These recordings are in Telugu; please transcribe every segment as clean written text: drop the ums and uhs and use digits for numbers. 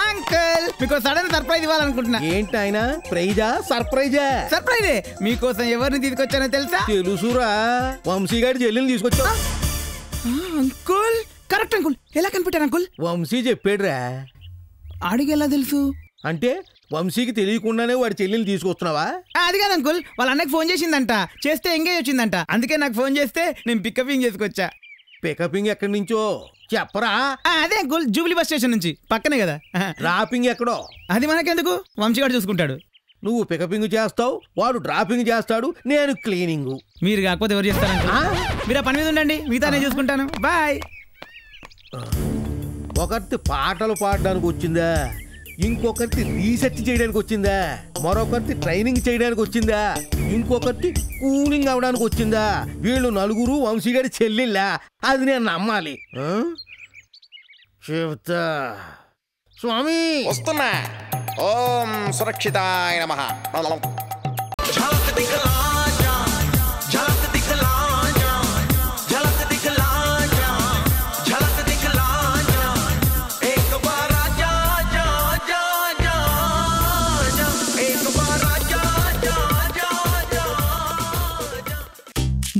అంకుల్ మీకు సడన్ సర్ప్రైజ్ ఇవ్వాలనుకుంటున్నా. ఏంటి ఆయన ప్రైజా సర్ప్రైజా? సర్ప్రైజే. మీకోసం ఎవరిని తీసుకొచ్చానో తెలుసా? తెలుసురా, వంశీ గారి చెల్లెల్ని తీసుకొచ్చా. Uncle correct uncle. ఎలా కనిపెట్టారు అంకుల్? వంశీ చెప్పాడురా. అడిగి ఎలా తెలుసు? అంటే వంశీకి తెలియకుండానే వాడి చెల్లెల్ని తీసుకొస్తున్నావా? అది కాదు అంకుల్, వాళ్ళ అన్నకి ఫోన్ చేసిందంట, చేస్తే ఎంగేజ్ వచ్చిందంట, అందుకే నాకు ఫోన్ చేస్తే నేను పికపింగ్ చేసుకొచ్చా. పికపింగ్ ఎక్కడి నుంచో చెప్పరా? అదే అంకుల్, జూబ్లీ బస్ స్టేషన్ నుంచి పక్కనే కదా. డ్రాపింగ్ ఎక్కడో? అది మనకెందుకు, వంశీగాడు చూసుకుంటాడు. నువ్వు పికపింగ్ చేస్తావు, వాడు డ్రాపింగ్ చేస్తాడు, నేను క్లీనింగ్. మీరు కాకపోతే ఎవరు చేస్తారంట? మీరు ఆ పని మీద ఉండండి, మిగతా నేను చూసుకుంటాను. బాయ్. ఒకరిని పాటలు పాడడానికి వచ్చిందా, ఇంకొకరిని రీసెర్చ్ చేయడానికి వచ్చిందా, మరొకరిని ట్రైనింగ్ చేయడానికి వచ్చిందా, ఇంకొకరిని కూలింగ్ అవడానికి వచ్చిందా? వీళ్ళు నలుగురు వంశీ గారి చెల్లెళ్ళా? అది నేను నమ్మాలి. చెప్తా స్వామి. వస్తున్నా. ఓం సురక్షితాయ నమః.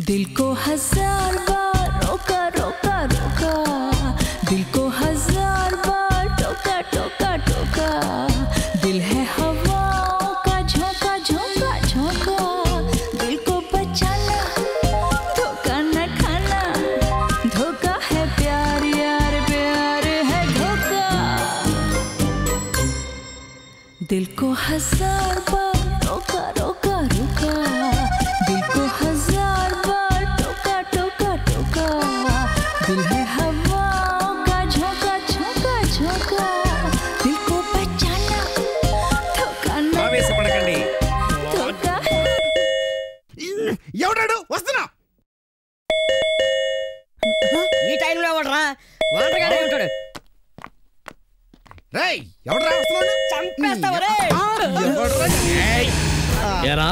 दिल को हजार बार रोका रोका रोका, दिल को हजार बार टोका टोका टोका, दिल है हवाओं का झोंका झोंका झोंका, दिल को बचाना धोखा न खाना, धोखा है प्यार यार प्यार है धोखा, दिल को हजार बार रोका रोका रोका, दिल को हजार बार टोका टोका टोका, दिल है हवाओं का झोंका झोंका झोंका, दिल को बचाना धोखा न ఆవేశపడకండి. धोखा है. ఎవడాడు? వస్తున్నా. ఈ టైంలో ఎవడరా? వాటగాడే ఉంటాడు. రేయ్, ఎవడరా వస్తున్నాడు? చంపేస్తావా రే? ఏరా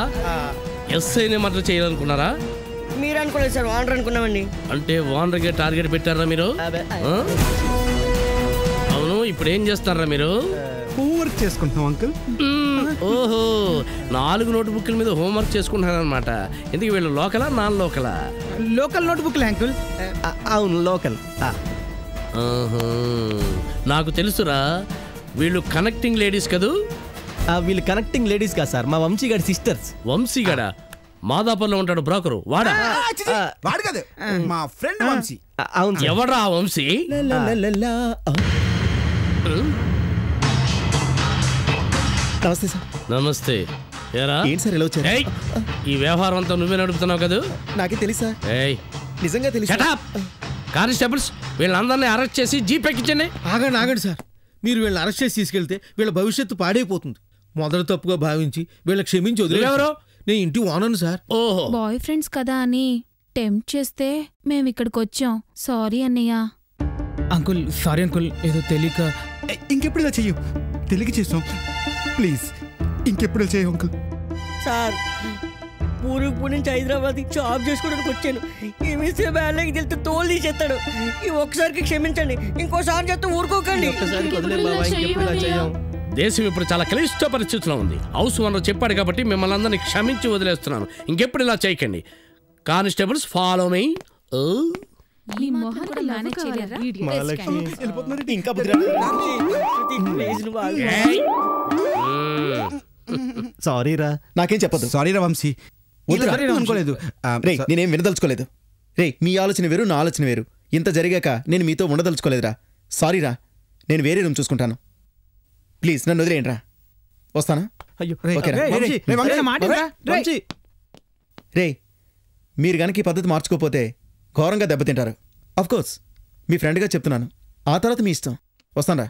ఎస్ఐని మర్డర్ చేయాలనుకున్నారా? మీరు అనుకోలేదు సార్, వాండర్ అనుకున్నామండి. అంటే వాండర్గా టార్గెట్ పెట్టారా మీరు? అవును, ఇప్పుడు ఏం చేస్తారా మీరు? హోంవర్క్ చేసుకుంటున్నాం అంకుల్. ఓహో, 4 నోట్బుక్ల మీద హోంవర్క్ చేసుకుంటున్నారనమాట. ఎందుకు వీళ్ళు లోకలా నాన్ లోకలా? లోకల్ నోట్బుక్లే అంకుల్. అవును లోకల్. నాకు తెలుసురా, వీళ్ళు కనెక్టింగ్ లేడీస్ కదూ? వీళ్ళు కనెక్టింగ్ లేడీస్ కాదు సార్, మా వంశీ గారి సిస్టర్స్. వంశీగాడా? మాదాపూర్లో ఉంటాడు బ్రోకరు వాడా? వాడు కాదు, మా ఫ్రెండ్ వంశీ. అవును. ఎవడ్రా వంశీ? నమస్తే సార్. నమస్తే. ఏరా ఏంటి సార్ ఎలా వచ్చారు? ఏయ్, ఈ వ్యవహారం అంతా నువ్వే నడుపుతున్నావు కదా? నాకే తెలుసా? ఏయ్, నిజంగా తెలుసా? కానిస్టేబుల్స్, వీళ్ళందరినీ అరెస్ట్ చేసి జీప్ ఎక్కించండి. ఆగండి సార్, మీరు వీళ్ళని అరెస్ట్ చేసి తీసుకెళ్తే వీళ్ళ భవిష్యత్తు పాడైపోతుంది. మొదటి తప్పుగా భావించి వీళ్ళకి క్షమించి వదిలేవరో. నేను ఇంటి ఓనను సార్. ఓహో, బాయ్ ఫ్రెండ్స్ కదా అని టెంప్ట్ చేస్తే మేము ఇక్కడికి వచ్చాం. సారీ అన్నయ్య. అంకుల్ సారీ అంకుల్, ఏదో తెలియక. ఇంకెప్పుడు ఇలా చెయ్యం, తెలియక చేస్తాం. ప్లీజ్ ఇంకెప్పుడు చెయ్యం అంకుల్. సార్, పూర్వీపూర్ నుంచి హైదరాబాద్ జాబ్ చేసుకోవడానికి వచ్చాను. ఈ విషయం బ్యాలకి తెలిస్తే తోలు తీసేస్తాడు. ఈ ఒక్కసారికి క్షమించండి, ఇంకోసారి చేస్తే ఊరుకోకండి. దేశం ఇప్పుడు చాలా క్లిష్ట పరిస్థితిలో ఉంది. హౌస్ ఓనర్ చెప్పాడు కాబట్టి మిమ్మల్ని అందరినీ క్షమించి వదిలేస్తున్నాను. ఇంకెప్పుడు ఇలా చేయకండి. Constables follow me. సారీ రా, నాకేం చెప్పదు. సారీ రా వంశీ, అనుకోలేదు. నేనేం వినదలుచుకోలేదు. రే, మీ ఆలోచన వేరు, నా ఆలోచన వేరు. ఇంత జరిగాక నేను మీతో ఉండదలుచుకోలేదురా. సారీ రా, నేను వేరే రూమ్ చూసుకుంటాను. ప్లీజ్ నన్ను వదిలేయండి రా. వస్తానా? రే, మీరు గనక ఈ పద్ధతి మార్చుకోపోతే ఘోరంగా దెబ్బతింటారు. అఫ్కోర్స్ మీ ఫ్రెండ్గా చెప్తున్నాను. ఆ తర్వాత మీ ఇష్టం. వస్తానరా.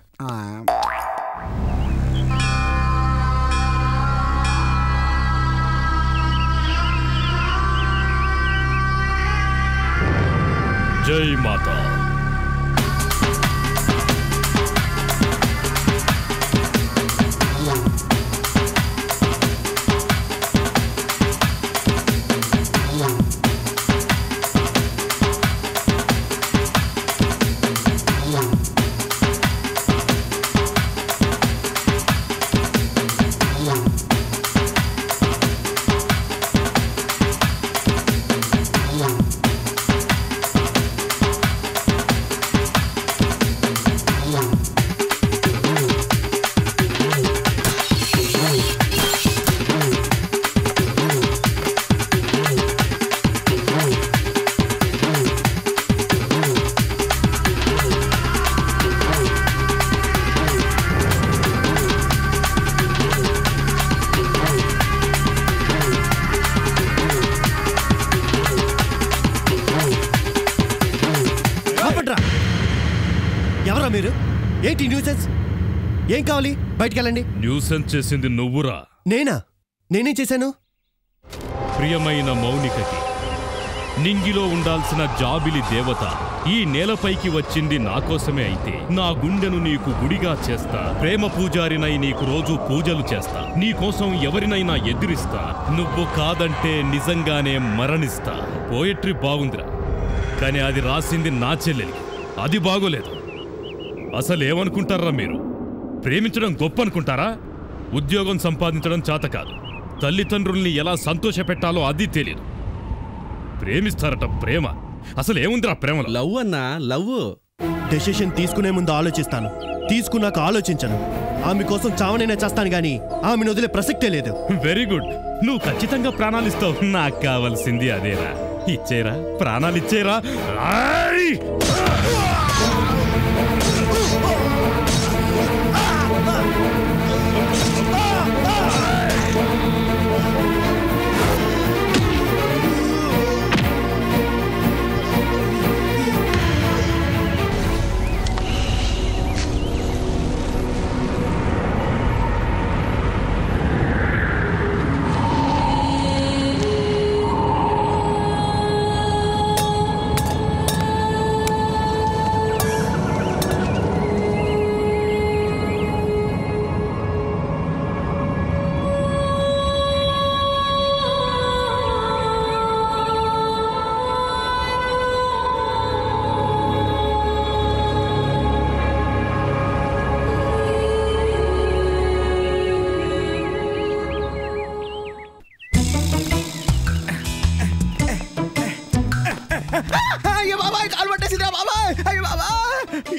జై మాతా. ఏంటి న్యూసెన్స్? ఏం కావాలి? బయటికి వెళ్ళండి. న్యూసెన్స్ చేసింది నువ్వురా. నేనేం చేశాను? ప్రియమైన మౌనికకి నింగిలో ఉండాల్సిన జాబిలి దేవత ఈ నేలపైకి వచ్చింది నా కోసమే అయితే నా గుండెను నీకు గుడిగా చేస్తా. ప్రేమ పూజారినై నీకు రోజు పూజలు చేస్తా. నీ కోసం ఎవరినైనా ఎదిరిస్తా. నువ్వు కాదంటే నిజంగానే మరణిస్తా. పోయట్రీ బాగుందిరా, కానీ అది రాసింది నా చెల్లెలికి. అది బాగోలేదు. అసలేమనుకుంటారా మీరు? ప్రేమించడం గొప్ప అనుకుంటారా? ఉద్యోగం సంపాదించడం చేత కాదు. తల్లిదండ్రుల్ని ఎలా సంతోషపెట్టాలో అది తెలియదు. ప్రేమిస్తారట ప్రేమ. అసలేముందిరా ప్రేమలో? లవ్ అన్నా, లవ్. డెసిషన్ తీసుకునే ముందు ఆలోచిస్తాను, తీసుకున్నాక ఆలోచించను. ఆమె కోసం చావనైనా చేస్తాను గానీ ఆమెను వదిలే ప్రసక్తే లేదు. Very good. నువ్వు ఖచ్చితంగా ప్రాణాలిస్తావు. నాకు కావాల్సింది అదేరా. ఇచ్చేరా, ప్రాణాలిచ్చేరా.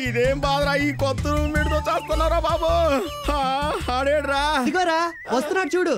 ఇదేం బాధరా? ఈ కొత్త రూమ్మేట్తో చేస్తున్నారా బాబు? ఆడేడ్రా? వస్తున్నాడు చూడు.